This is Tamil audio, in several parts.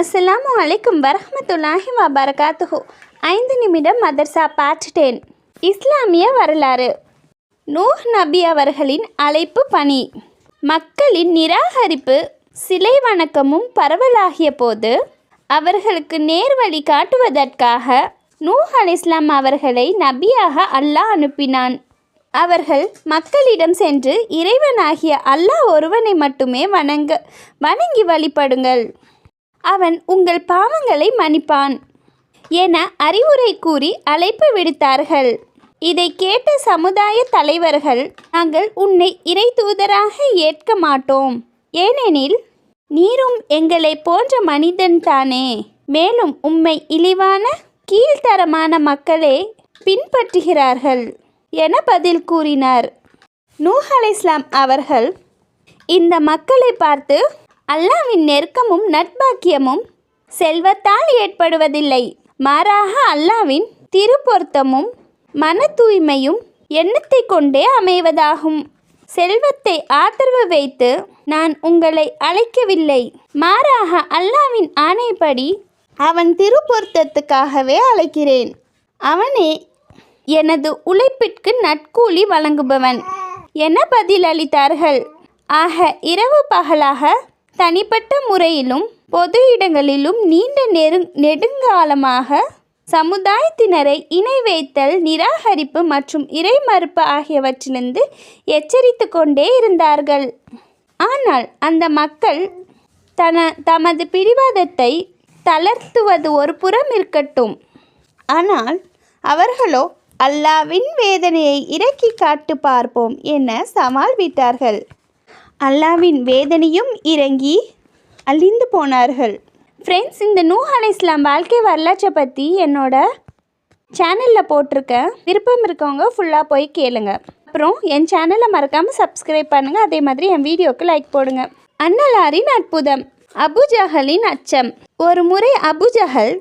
அஸ்ஸலாமு அலைக்கும் வரஹ்மத்துல்லாஹி வபரகாத்துஹு. 5 நிமிடம் மதர்சா பார்ட் 10. இஸ்லாமிய வரலாறு. நூஹ் நபி அவர்களின் அழைப்பு பணி. மக்களின் நிராகரிப்பு சிலை வணக்கமும் பரவலாகிய போது அவர்களுக்கு நேர்வழி காட்டுவதற்காக நூஹ் அலைஹிஸ்ஸலாம் அவர்களை நபியாக அல்லாஹ் அனுப்பினான். அவர்கள் மக்களிடம் சென்று இறைவனாகிய அல்லாஹ் ஒருவனை மட்டுமே வணங்கி வழிபடுங்கள், அவன் உங்கள் பாவங்களை மன்னிப்பான் என அறிவுரை கூறி அழைப்பு விடுத்தார்கள். இதை கேட்ட சமுதாய தலைவர்கள், நாங்கள் உன்னை இறை தூதராக ஏற்க மாட்டோம், ஏனெனில் நீரும் எங்களை போன்ற மனிதன்தானே, மேலும் உம்மை இழிவான கீழ்த்தரமான மக்களே பின்பற்றுகிறார்கள் என பதில் கூறினார். நூஹ் அலைஹிஸ்ஸலாம் அவர்கள் இந்த மக்களை பார்த்து, அல்லாஹ்வின் நெருக்கமும் நட்பாக்கியமும் செல்வத்தால் ஏற்படுவதில்லை, மாறாக அல்லாஹ்வின் திருப்பொருத்தமும் மன தூய்மையும் எண்ணத்தை கொண்டே அமைவதாகும். செல்வத்தை ஆதரவு வைத்து நான் உங்களை அழைக்கவில்லை, மாறாக அல்லாஹ்வின் ஆணைப்படி அவன் திருப்பொருத்தத்துக்காகவே அழைக்கிறேன். அவனே எனது உழைப்பிற்கு நற்கூலி வழங்குபவன் என பதிலளித்தார்கள். ஆக இரவு பகலாக தனிப்பட்ட முறையிலும் பொது இடங்களிலும் நீண்ட நெடுங்காலமாக சமுதாயத்தினரை இணை வைத்தல், நிராகரிப்பு மற்றும் இறை மறுப்பு ஆகியவற்றிலிருந்து எச்சரித்து கொண்டே இருந்தார்கள். ஆனால் அந்த மக்கள் தமது பிடிவாதத்தை தளர்த்துவது ஒரு புறம் இருக்கட்டும், ஆனால் அவர்களோ அல்லாஹ்வின் வேதனையை இறக்கி காட்டு பார்ப்போம் என சவால் விட்டார்கள். அல்லாஹ்வின் வேதனையும் இறங்கி அழிந்து போனார்கள். ஃப்ரெண்ட்ஸ், இந்த நூஹ் அலைஹிஸ்ஸலாம் வாழ்க்கை வரலாற்றை பற்றி என்னோட சேனலில் போட்டிருக்கேன். விருப்பம் இருக்கவங்க ஃபுல்லாக போய் கேளுங்க. அப்புறம் என் சேனலை மறக்காமல் சப்ஸ்கிரைப் பண்ணுங்கள். அதே மாதிரி என் வீடியோவுக்கு லைக் போடுங்க. அன்னலாரின் அற்புதம். அபுஜஹலின் அச்சம். ஒரு முறை அபுஜஹல்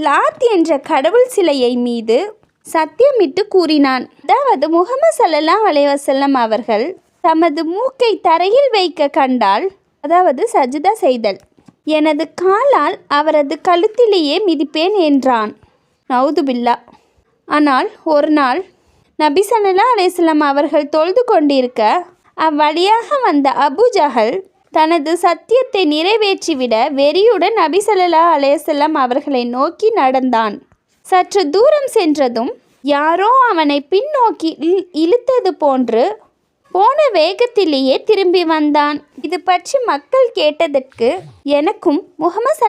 லாத் என்ற கடவுள் சிலையை மீது சத்தியமிட்டு கூறினான். அதாவது முஹம்மது ஸல்லல்லாஹு அலைஹி வஸல்லம் அவர்கள் தமது மூக்கை தரையில் வைக்க கண்டால், அதாவது சஜ்தா செய்தல், எனது காலால் அவரது கழுத்திலேயே மிதிப்பேன் என்றான். நவுதுபில்லா. ஆனால் ஒரு நாள் நபி ஸல்லல்லாஹு அலைஹி வஸல்லம் அவர்கள் தொழுது கொண்டிருக்க அவ்வழியாக வந்த அபுஜஹல் தனது சத்தியத்தை நிறைவேற்றிவிட வெறியுடன் நபி ஸல்லல்லாஹு அலைஹி வஸல்லம் அவர்களை நோக்கி நடந்தான். சற்று தூரம் சென்றதும் யாரோ அவனை பின்னோக்கி இழுத்தது போன்று போன வேகத்திலேயே திரும்பி வந்தான். இது பற்றி மக்கள் கேட்டதற்கு, எனக்கும் முஹம்மது